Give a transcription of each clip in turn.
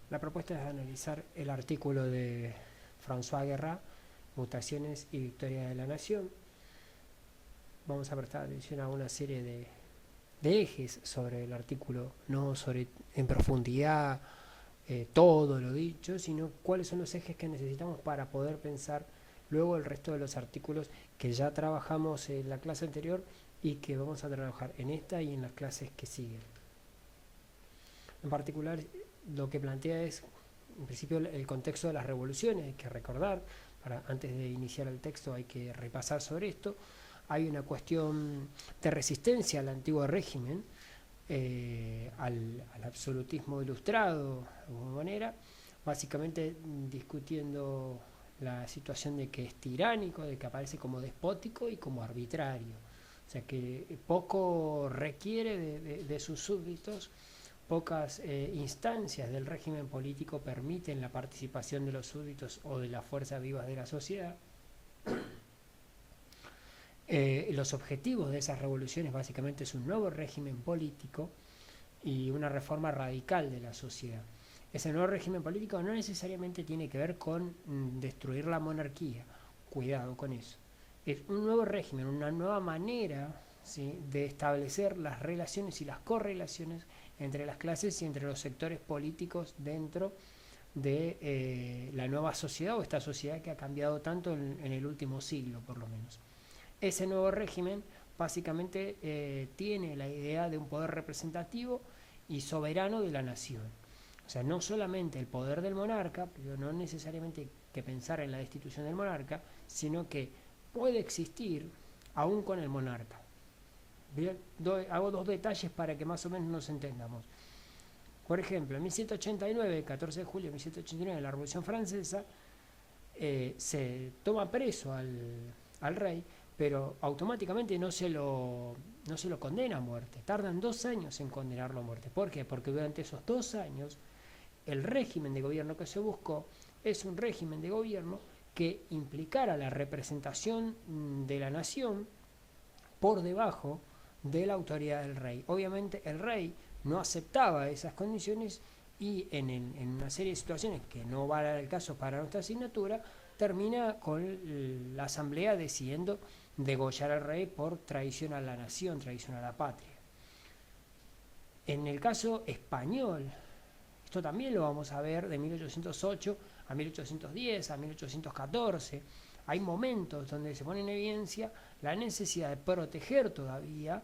La propuesta es analizar el artículo de François Guerra, Mutaciones y Victoria de la Nación. Vamos a prestar atención a una serie de ejes sobre el artículo, no sobre en profundidad todo lo dicho, sino cuáles son los ejes que necesitamos para poder pensar luego el resto de los artículos que ya trabajamos en la clase anterior y que vamos a trabajar en esta y en las clases que siguen. En particular, lo que plantea es, en principio, el contexto de las revoluciones. Hay que recordar, antes de iniciar el texto hay que repasar sobre esto. Hay una cuestión de resistencia al antiguo régimen, al absolutismo ilustrado, de alguna manera, básicamente discutiendo la situación de que es tiránico, de que aparece como despótico y como arbitrario. O sea que poco requiere de sus súbditos, pocas instancias del régimen político permiten la participación de los súbditos o de las fuerzas vivas de la sociedad. Los objetivos de esas revoluciones básicamente es un nuevo régimen político y una reforma radical de la sociedad. Ese nuevo régimen político no necesariamente tiene que ver con destruir la monarquía, cuidado con eso. Es un nuevo régimen, una nueva manera, ¿sí?, de establecer las relaciones y las correlaciones entre las clases y entre los sectores políticos dentro de la nueva sociedad o esta sociedad que ha cambiado tanto en el último siglo, por lo menos. Ese nuevo régimen básicamente tiene la idea de un poder representativo y soberano de la nación. O sea, no solamente el poder del monarca, pero no necesariamente hay que pensar en la destitución del monarca, sino que puede existir aún con el monarca. Bien, hago dos detalles para que más o menos nos entendamos. Por ejemplo, en 1789, 14 de julio de 1789, en la Revolución Francesa, se toma preso al rey, pero automáticamente no se lo condena a muerte. Tardan 2 años en condenarlo a muerte. ¿Por qué? Porque durante esos 2 años el régimen de gobierno que se buscó es un régimen de gobierno que implicara la representación de la nación por debajo de la autoridad del rey. Obviamente el rey no aceptaba esas condiciones y en una serie de situaciones que no va a dar el caso para nuestra asignatura, termina con la asamblea decidiendo degollar al rey por traición a la nación, traición a la patria. En el caso español, esto también lo vamos a ver de 1808 a 1810, a 1814. Hay momentos donde se pone en evidencia la necesidad de proteger todavía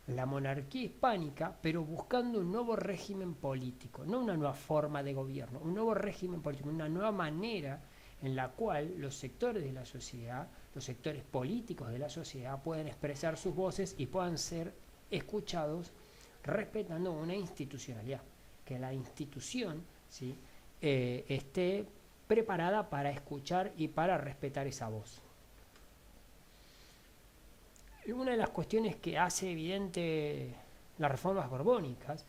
la monarquía hispánica, pero buscando un nuevo régimen político, no una nueva forma de gobierno, un nuevo régimen político, una nueva manera en la cual los sectores de la sociedad, los sectores políticos de la sociedad pueden expresar sus voces y puedan ser escuchados respetando una institucionalidad, que la institución, ¿sí?, esté preparada para escuchar y para respetar esa voz. Una de las cuestiones que hace evidente las reformas borbónicas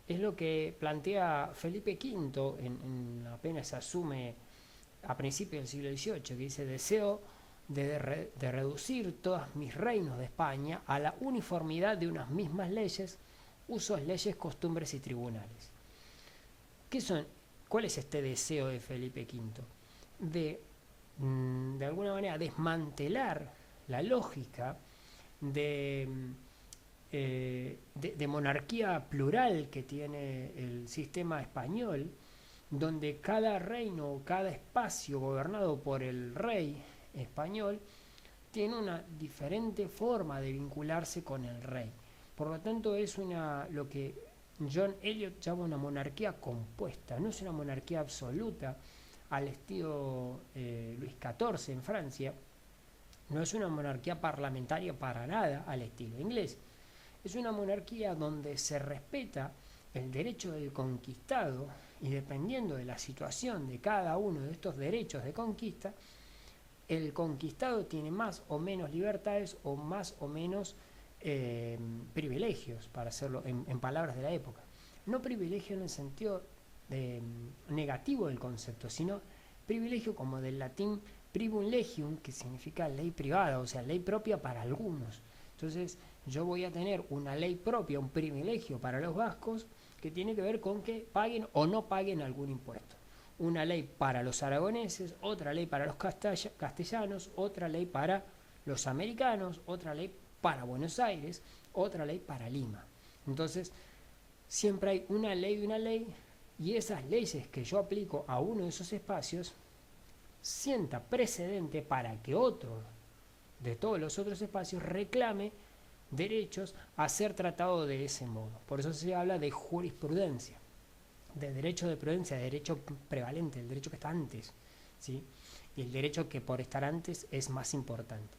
es lo que plantea Felipe V apenas se asume a principios del siglo XVIII, que dice: deseo de reducir todos mis reinos de España a la uniformidad de unas mismas leyes, usos, leyes, costumbres y tribunales. ¿Cuál es este deseo de Felipe V? De alguna manera desmantelar la lógica de monarquía plural que tiene el sistema español, donde cada reino, cada espacio gobernado por el rey español tiene una diferente forma de vincularse con el rey. Por lo tanto, es lo que John Eliot llama una monarquía compuesta. No es una monarquía absoluta al estilo Luis XIV en Francia. No es una monarquía parlamentaria para nada al estilo inglés. Es una monarquía donde se respeta el derecho del conquistado y dependiendo de la situación de cada uno de estos derechos de conquista, el conquistado tiene más o menos libertades o más o menos privilegios, para hacerlo en palabras de la época. No privilegio en el sentido negativo del concepto, sino privilegio como del latín privilegium, que significa ley privada, o sea, ley propia para algunos. Entonces yo voy a tener una ley propia, un privilegio para los vascos, que tiene que ver con que paguen o no paguen algún impuesto. Una ley para los aragoneses, otra ley para los castellanos, otra ley para los americanos, otra ley para Buenos Aires, otra ley para Lima. Entonces, siempre hay una ley, y esas leyes que yo aplico a uno de esos espacios sienta precedente para que otro de todos los otros espacios reclame derechos a ser tratado de ese modo. Por eso se habla de jurisprudencia, de derecho de prudencia, de derecho prevalente, el derecho que está antes, ¿sí? Y el derecho que por estar antes es más importante.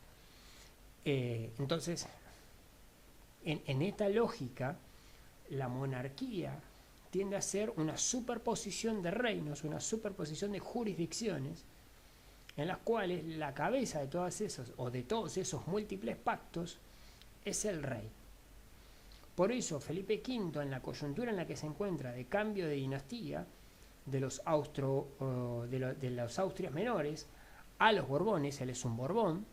Entonces, en esta lógica, la monarquía tiende a ser una superposición de reinos, una superposición de jurisdicciones, en las cuales la cabeza de todos esos múltiples pactos es el rey. Por eso Felipe V, en la coyuntura en la que se encuentra de cambio de dinastía de los Austrias menores a los Borbones, él es un Borbón,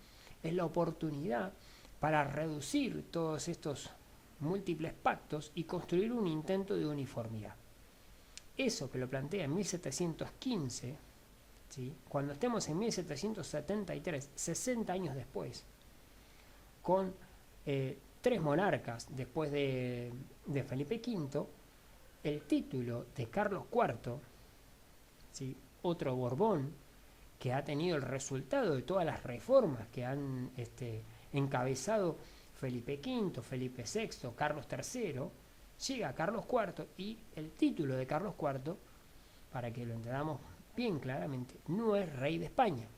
es la oportunidad para reducir todos estos múltiples pactos y construir un intento de uniformidad. Eso que lo plantea en 1715, ¿sí? Cuando estemos en 1773, 60 años después, con 3 monarcas después de Felipe V, el título de Carlos IV, ¿sí? Otro Borbón que ha tenido el resultado de todas las reformas que han encabezado Felipe V, Felipe VI, Carlos III, llega a Carlos IV, y el título de Carlos IV, para que lo entendamos bien claramente, no es rey de España.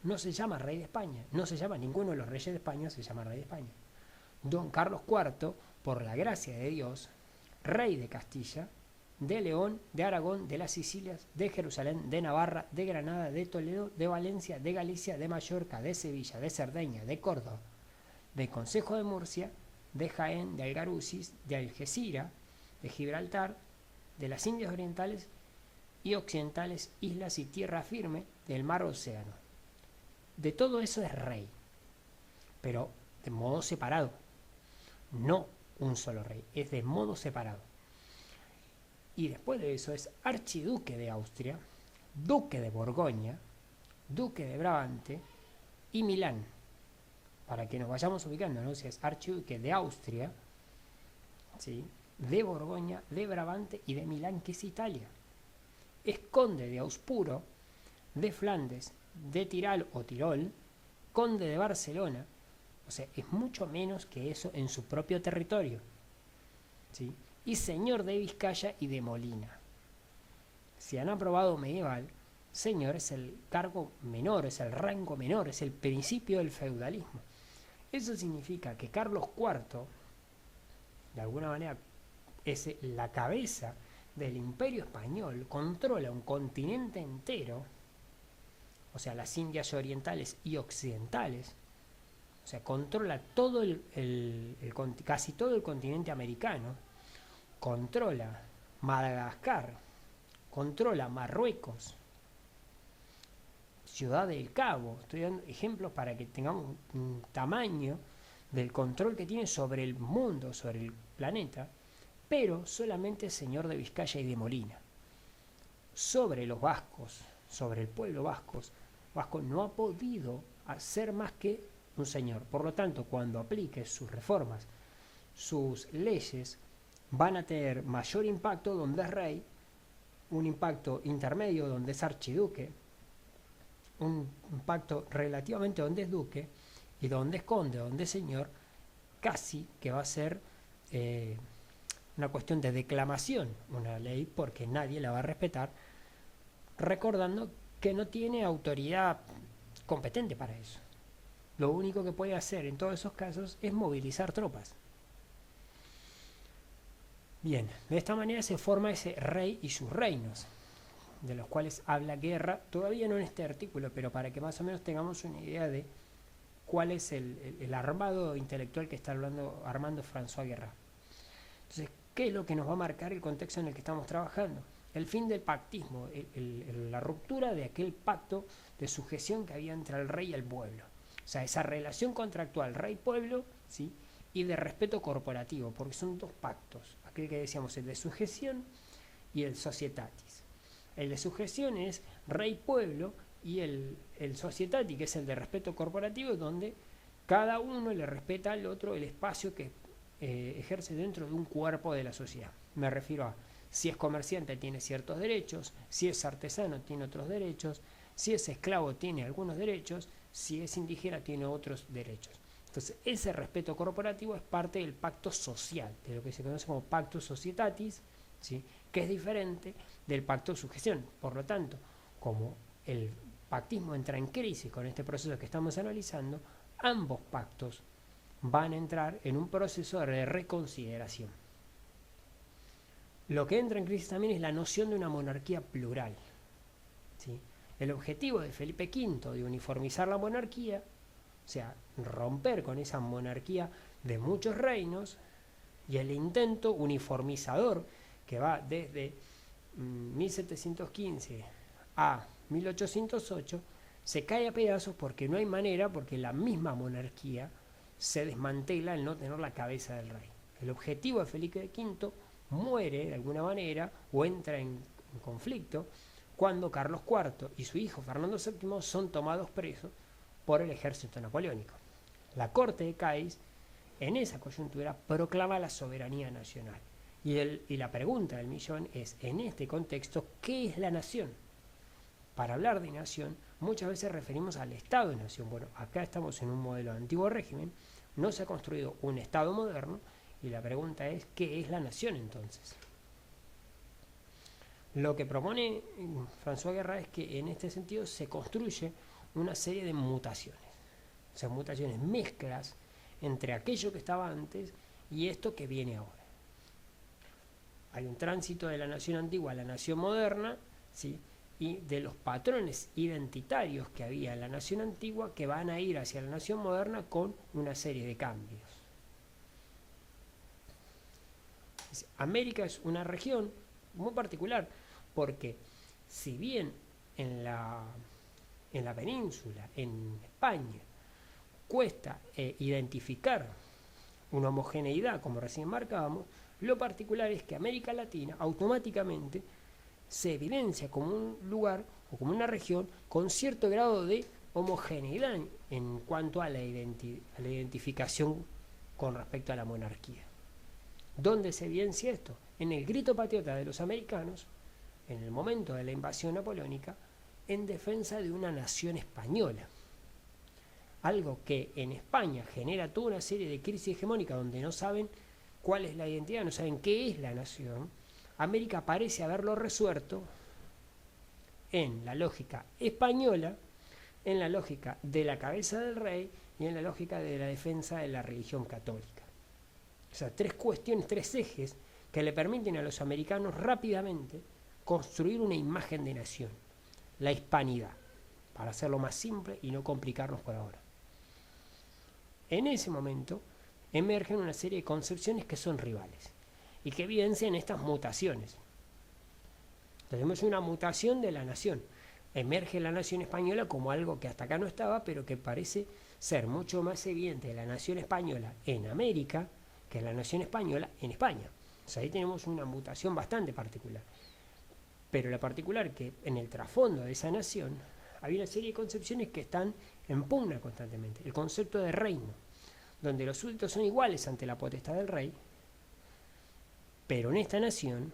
No se llama rey de España, no se llama ninguno de los reyes de España, se llama rey de España. Don Carlos IV, por la gracia de Dios, rey de Castilla, de León, de Aragón, de las Sicilias, de Jerusalén, de Navarra, de Granada, de Toledo, de Valencia, de Galicia, de Mallorca, de Sevilla, de Cerdeña, de Córdoba, del Consejo de Murcia, de Jaén, de Algarusis, de Algeciras, de Gibraltar, de las Indias Orientales y Occidentales, islas y tierra firme del mar Océano. De todo eso es rey, pero de modo separado, no un solo rey, es de modo separado. Y después de eso es archiduque de Austria, duque de Borgoña, duque de Brabante y Milán, para que nos vayamos ubicando, ¿no? Si es archiduque de Austria, ¿sí? De Borgoña, de Brabante y de Milán, que es Italia. Es conde de Auspuro, de Flandes, de Tirol o Tirol, conde de Barcelona, o sea, es mucho menos que eso en su propio territorio, ¿sí? Y señor de Vizcaya y de Molina. Si han aprobado medieval, señor es el cargo menor, es el rango menor, es el principio del feudalismo. Eso significa que Carlos IV, de alguna manera, es la cabeza del Imperio Español, controla un continente entero, o sea, las Indias Orientales y Occidentales, o sea, controla todo casi todo el continente americano, controla Madagascar, controla Marruecos, Ciudad del Cabo. Estoy dando ejemplos para que tengamos un tamaño del control que tiene sobre el mundo, sobre el planeta, pero solamente señor de Vizcaya y de Molina. Sobre los vascos, sobre el pueblo vasco no ha podido hacer más que un señor. Por lo tanto, cuando aplique sus reformas, sus leyes, van a tener mayor impacto donde es rey, un impacto intermedio donde es archiduque, un impacto relativamente donde es duque, y donde es conde, donde es señor, casi que va a ser una cuestión de declamación, una ley, porque nadie la va a respetar, recordando que no tiene autoridad competente para eso. Lo único que puede hacer en todos esos casos es movilizar tropas. Bien, de esta manera se forma ese rey y sus reinos, de los cuales habla Guerra, todavía no en este artículo, pero para que más o menos tengamos una idea de cuál es el armado intelectual que está armando François Guerra. Entonces, ¿qué es lo que nos va a marcar el contexto en el que estamos trabajando? El fin del pactismo, la ruptura de aquel pacto de sujeción que había entre el rey y el pueblo. O sea, esa relación contractual rey-pueblo, ¿sí? Y de respeto corporativo, porque son dos pactos aquel que decíamos, el de sujeción y el societatis. El de sujeción es rey-pueblo, y el societati, que es el de respeto corporativo, donde cada uno le respeta al otro el espacio que ejerce dentro de un cuerpo de la sociedad. Me refiero a si es comerciante tiene ciertos derechos, si es artesano tiene otros derechos, si es esclavo tiene algunos derechos, si es indígena tiene otros derechos. Entonces ese respeto corporativo es parte del pacto social, de lo que se conoce como pacto societatis, ¿sí? Que es diferente del pacto de sujeción. Por lo tanto, como el pactismo entra en crisis con este proceso que estamos analizando, ambos pactos van a entrar en un proceso de reconsideración. Lo que entra en crisis también es la noción de una monarquía plural, ¿sí? El objetivo de Felipe V de uniformizar la monarquía, o sea, romper con esa monarquía de muchos reinos, y el intento uniformizador que va desde 1715 a 1808, se cae a pedazos porque no hay manera, porque la misma monarquía se desmantela al no tener la cabeza del rey. El objetivo de Felipe V muere de alguna manera o entra en conflicto cuando Carlos IV y su hijo Fernando VII son tomados presos por el ejército napoleónico. La corte de Cádiz en esa coyuntura proclama la soberanía nacional. Y la pregunta del millón es, en este contexto, ¿qué es la nación? Para hablar de nación, muchas veces referimos al Estado de nación. Bueno, acá estamos en un modelo de antiguo régimen, no se ha construido un Estado moderno, y la pregunta es, ¿qué es la nación entonces? Lo que propone François Guerra es que en este sentido se construye una serie de mutaciones. O sea, mutaciones, mezclas entre aquello que estaba antes y esto que viene ahora. Hay un tránsito de la nación antigua a la nación moderna, ¿sí? Y de los patrones identitarios que había en la nación antigua que van a ir hacia la nación moderna con una serie de cambios. América es una región muy particular porque si bien en la península, en España, cuesta identificar una homogeneidad como recién marcábamos, lo particular es que América Latina automáticamente se evidencia como un lugar o como una región con cierto grado de homogeneidad en cuanto a la identificación con respecto a la monarquía. ¿Dónde se evidencia esto? En el grito patriota de los americanos, en el momento de la invasión napoleónica, en defensa de una nación española. Algo que en España genera toda una serie de crisis hegemónicas donde no saben cuál es la identidad, no saben qué es la nación. América parece haberlo resuelto en la lógica española, en la lógica de la cabeza del rey y en la lógica de la defensa de la religión católica. O sea, tres cuestiones, tres ejes que le permiten a los americanos rápidamente construir una imagen de nación. La hispanidad, para hacerlo más simple y no complicarnos por ahora. En ese momento emergen una serie de concepciones que son rivales y que evidencian estas mutaciones. Tenemos una mutación de la nación. Emerge la nación española como algo que hasta acá no estaba, pero que parece ser mucho más evidente la nación española en América que la nación española en España. O sea, ahí tenemos una mutación bastante particular. Pero la particular que en el trasfondo de esa nación había una serie de concepciones que están en pugna constantemente. El concepto de reino, donde los súbditos son iguales ante la potestad del rey, pero en esta nación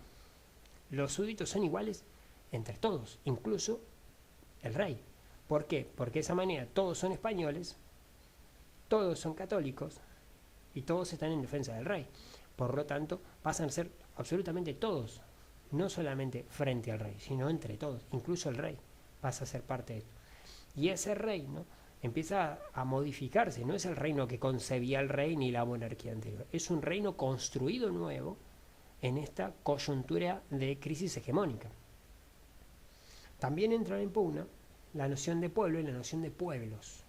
los súbditos son iguales entre todos, incluso el rey. ¿Por qué? Porque de esa manera todos son españoles, todos son católicos y todos están en defensa del rey. Por lo tanto, pasan a ser absolutamente todos, no solamente frente al rey, sino entre todos, incluso el rey pasa a ser parte de esto. Y ese reino empieza a modificarse, no es el reino que concebía el rey ni la monarquía anterior, es un reino construido nuevo en esta coyuntura de crisis hegemónica. También entra en pugna la noción de pueblo y la noción de pueblos.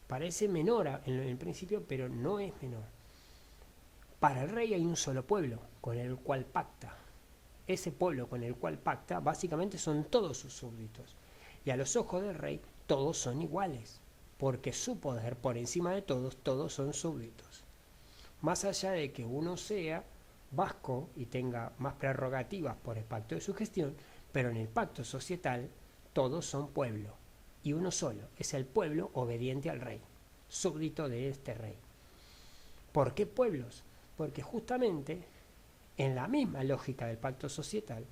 Parece menor en el principio, pero no es menor. Para el rey hay un solo pueblo con el cual pacta. Ese pueblo con el cual pacta básicamente son todos sus súbditos. Y a los ojos del rey todos son iguales, porque su poder por encima de todos, todos son súbditos. Más allá de que uno sea vasco y tenga más prerrogativas por el pacto de sugestión, pero en el pacto societal todos son pueblo, y uno solo, es el pueblo obediente al rey, súbdito de este rey. ¿Por qué pueblos? Porque justamente en la misma lógica del pacto societal,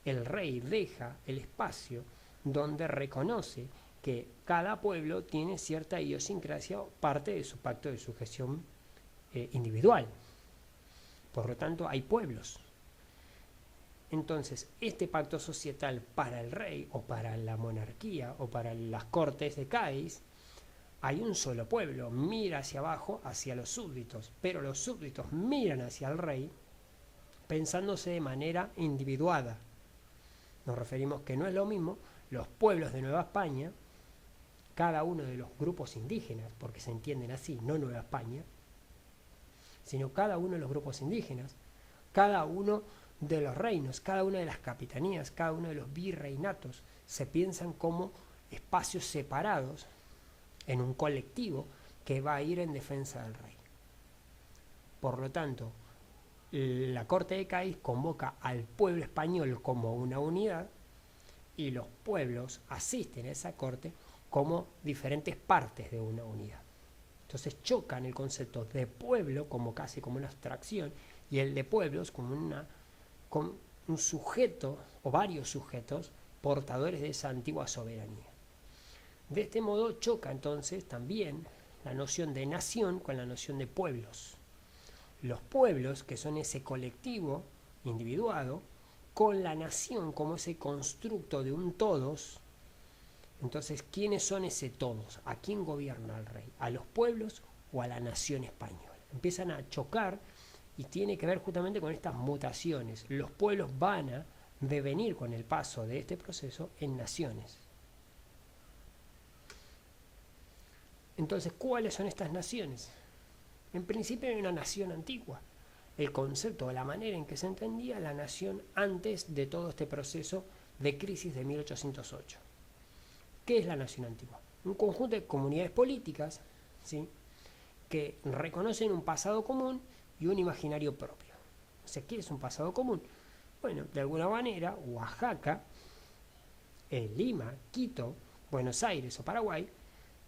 el rey deja el espacio donde reconoce que cada pueblo tiene cierta idiosincrasia o parte de su pacto de sujeción individual. Por lo tanto, hay pueblos. Entonces, este pacto societal para el rey o para la monarquía o para las cortes de Cádiz, hay un solo pueblo, mira hacia abajo, hacia los súbditos, pero los súbditos miran hacia el rey pensándose de manera individuada. Nos referimos que no es lo mismo los pueblos de Nueva España, cada uno de los grupos indígenas, porque se entienden así, no Nueva España, sino cada uno de los grupos indígenas, cada uno de los reinos, cada una de las capitanías, cada uno de los virreinatos, se piensan como espacios separados en un colectivo que va a ir en defensa del rey. Por lo tanto, la Corte de Cádiz convoca al pueblo español como una unidad y los pueblos asisten a esa corte como diferentes partes de una unidad. Entonces chocan el concepto de pueblo como casi como una abstracción y el de pueblos como un sujeto o varios sujetos portadores de esa antigua soberanía. De este modo choca entonces también la noción de nación con la noción de pueblos. Los pueblos, que son ese colectivo individuado, con la nación como ese constructo de un todos. Entonces, ¿quiénes son ese todos? ¿A quién gobierna el rey? ¿A los pueblos o a la nación española? Empiezan a chocar y tiene que ver justamente con estas mutaciones. Los pueblos van a devenir con el paso de este proceso en naciones. Entonces, ¿cuáles son estas naciones? En principio hay una nación antigua. El concepto, la manera en que se entendía la nación antes de todo este proceso de crisis de 1808. ¿Qué es la nación antigua? Un conjunto de comunidades políticas, ¿sí?, que reconocen un pasado común y un imaginario propio. O sea, ¿qué es un pasado común? Bueno, de alguna manera, Oaxaca, Lima, Quito, Buenos Aires o Paraguay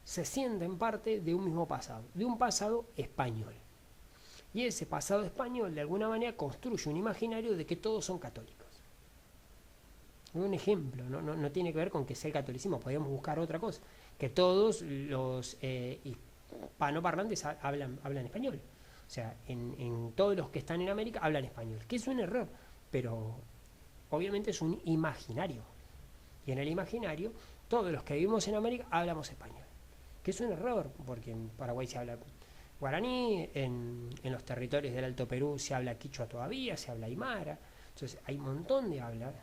se sienten parte de un mismo pasado, de un pasado español. Y ese pasado español, de alguna manera, construye un imaginario de que todos son católicos. Un ejemplo, no tiene que ver con que sea el catolicismo, podríamos buscar otra cosa, que todos los hispanoparlantes hablan español. O sea, en todos los que están en América hablan español, que es un error, pero obviamente es un imaginario. Y en el imaginario, todos los que vivimos en América hablamos español, que es un error, porque en Paraguay se habla guaraní, en los territorios del Alto Perú se habla quichua todavía, se habla aymara. Entonces hay un montón de hablas,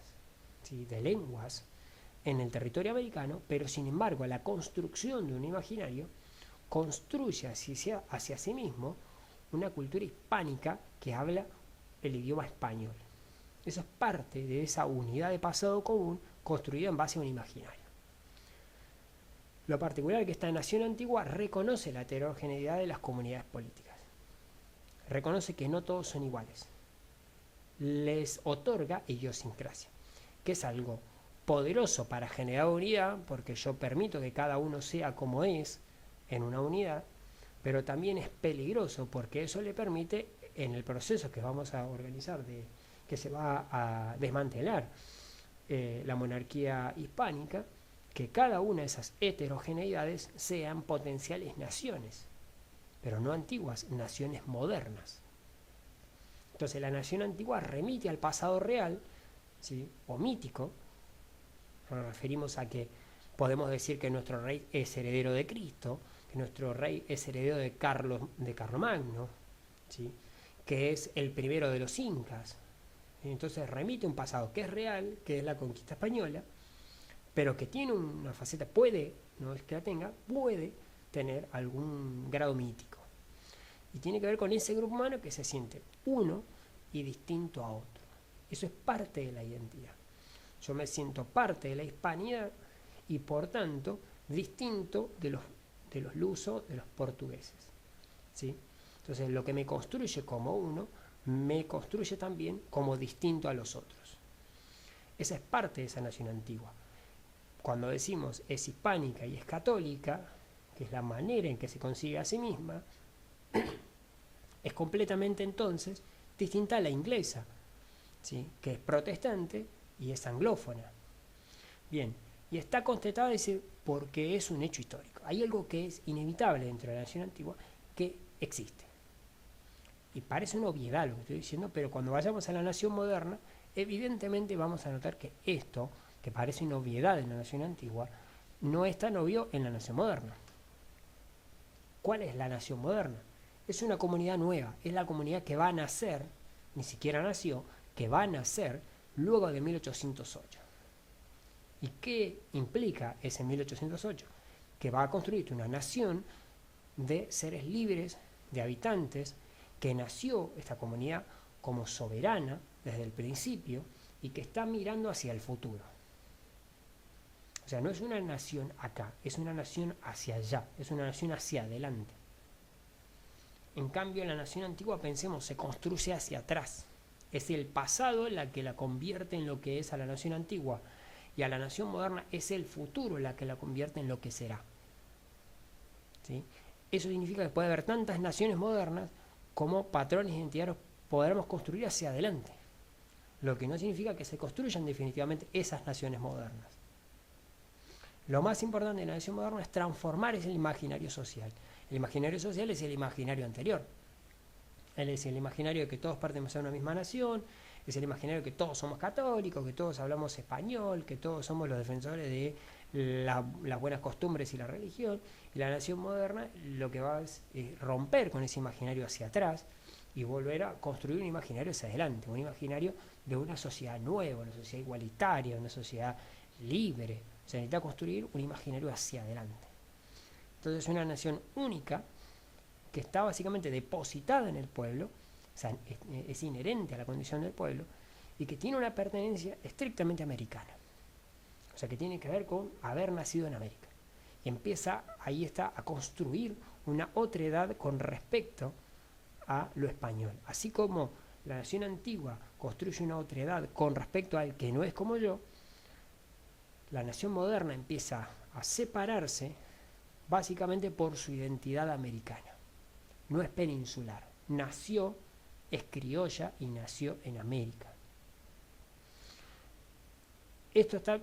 ¿sí?, de lenguas en el territorio americano, pero sin embargo la construcción de un imaginario construye hacia sí mismo una cultura hispánica que habla el idioma español. Eso es parte de esa unidad de pasado común construida en base a un imaginario. Lo particular es que esta nación antigua reconoce la heterogeneidad de las comunidades políticas. Reconoce que no todos son iguales. Les otorga idiosincrasia, que es algo poderoso para generar unidad, porque yo permito que cada uno sea como es en una unidad, pero también es peligroso porque eso le permite, en el proceso que vamos a organizar, que se va a desmantelar la monarquía hispánica, que cada una de esas heterogeneidades sean potenciales naciones, pero no antiguas, naciones modernas. Entonces la nación antigua remite al pasado real, ¿sí?, o mítico. Nos referimos a que podemos decir que nuestro rey es heredero de Cristo, que nuestro rey es heredero de Carlomagno, ¿sí?, que es el primero de los incas. Entonces remite un pasado que es real, que es la conquista española, pero que tiene una faceta, no es que la tenga, puede tener algún grado mítico. Y tiene que ver con ese grupo humano que se siente uno y distinto a otro. Eso es parte de la identidad. Yo me siento parte de la hispanidad y por tanto distinto de los lusos, de los portugueses, ¿sí? Entonces lo que me construye como uno me construye también como distinto a los otros. Esa es parte de esa nación antigua. Cuando decimos es hispánica y es católica, que es la manera en que se consigue a sí misma, es completamente entonces distinta a la inglesa, ¿sí? Que es protestante y es anglófona. Bien, y está contestada porque es un hecho histórico. Hay algo que es inevitable dentro de la nación antigua que existe. Y parece una obviedad lo que estoy diciendo, pero cuando vayamos a la nación moderna, evidentemente vamos a notar que esto, que parece una obviedad en la nación antigua, no es tan obvio en la nación moderna. ¿Cuál es la nación moderna? Es una comunidad nueva, es la comunidad que va a nacer, ni siquiera nació, que va a nacer luego de 1808. ¿Y qué implica ese 1808? Que va a construir una nación de seres libres, de habitantes, que nació esta comunidad como soberana desde el principio y que está mirando hacia el futuro. O sea, no es una nación acá, es una nación hacia allá, es una nación hacia adelante. En cambio, la nación antigua, pensemos, se construye hacia atrás. Es el pasado la que la convierte en lo que es a la nación antigua. Y a la nación moderna es el futuro la que la convierte en lo que será. ¿Sí? Eso significa que puede haber tantas naciones modernas como patrones identitarios podremos construir hacia adelante. Lo que no significa que se construyan definitivamente esas naciones modernas. Lo más importante de la nación moderna es transformar ese imaginario social. El imaginario social es el imaginario anterior. Él es el imaginario de que todos pertenecemos a una misma nación, es el imaginario de que todos somos católicos, que todos hablamos español, que todos somos los defensores de las buenas costumbres y la religión. Y la nación moderna lo que va es romper con ese imaginario hacia atrás y volver a construir un imaginario hacia adelante, un imaginario de una sociedad nueva, una sociedad igualitaria, una sociedad libre. Se necesita construir un imaginario hacia adelante. Entonces es una nación única que está básicamente depositada en el pueblo, o sea, es inherente a la condición del pueblo, y que tiene una pertenencia estrictamente americana. O sea, que tiene que ver con haber nacido en América. Y empieza, ahí está, a construir una otredad con respecto a lo español. Así como la nación antigua construye una otredad con respecto al que no es como yo, la nación moderna empieza a separarse básicamente por su identidad americana. No es peninsular, nació, es criolla y nació en América. Esto está,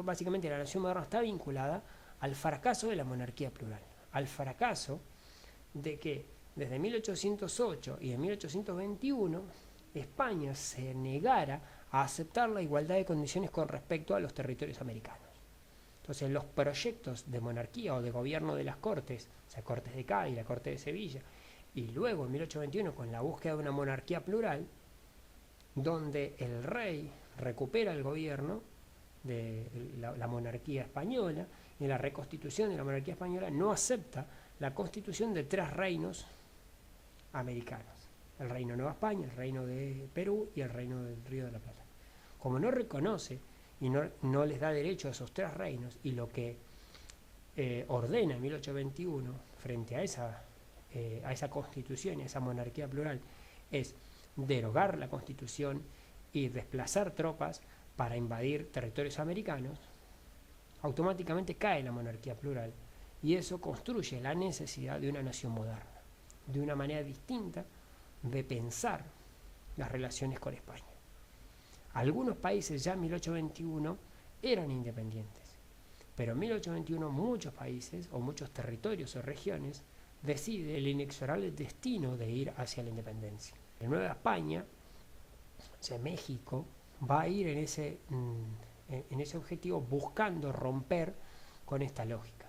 básicamente la nación moderna está vinculada al fracaso de la monarquía plural, al fracaso de que desde 1808 y en 1821 España se negara a aceptar la igualdad de condiciones con respecto a los territorios americanos. Entonces los proyectos de monarquía o de gobierno de las Cortes, o sea, Cortes de Cádiz, la Corte de Sevilla, y luego en 1821 con la búsqueda de una monarquía plural, donde el rey recupera el gobierno de la monarquía española, y en la reconstitución de la monarquía española no acepta la constitución de 3 reinos americanos: el reino de Nueva España, el reino de Perú y el reino del Río de la Plata. Como no reconoce y no les da derecho a esos 3 reinos, y lo que ordena en 1821 frente a esa constitución y a esa monarquía plural es derogar la constitución y desplazar tropas para invadir territorios americanos, automáticamente cae la monarquía plural, y eso construye la necesidad de una nación moderna, de una manera distinta de pensar las relaciones con España. Algunos países ya en 1821 eran independientes, pero en 1821 muchos países o muchos territorios o regiones deciden el inexorable destino de ir hacia la independencia. En Nueva España, o sea, México, va a ir en ese objetivo, buscando romper con esta lógica.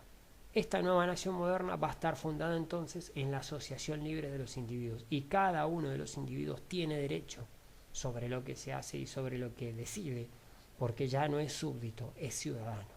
Esta nueva nación moderna va a estar fundada entonces en la asociación libre de los individuos, y cada uno de los individuos tiene derecho sobre lo que se hace y sobre lo que decide, porque ya no es súbdito, es ciudadano.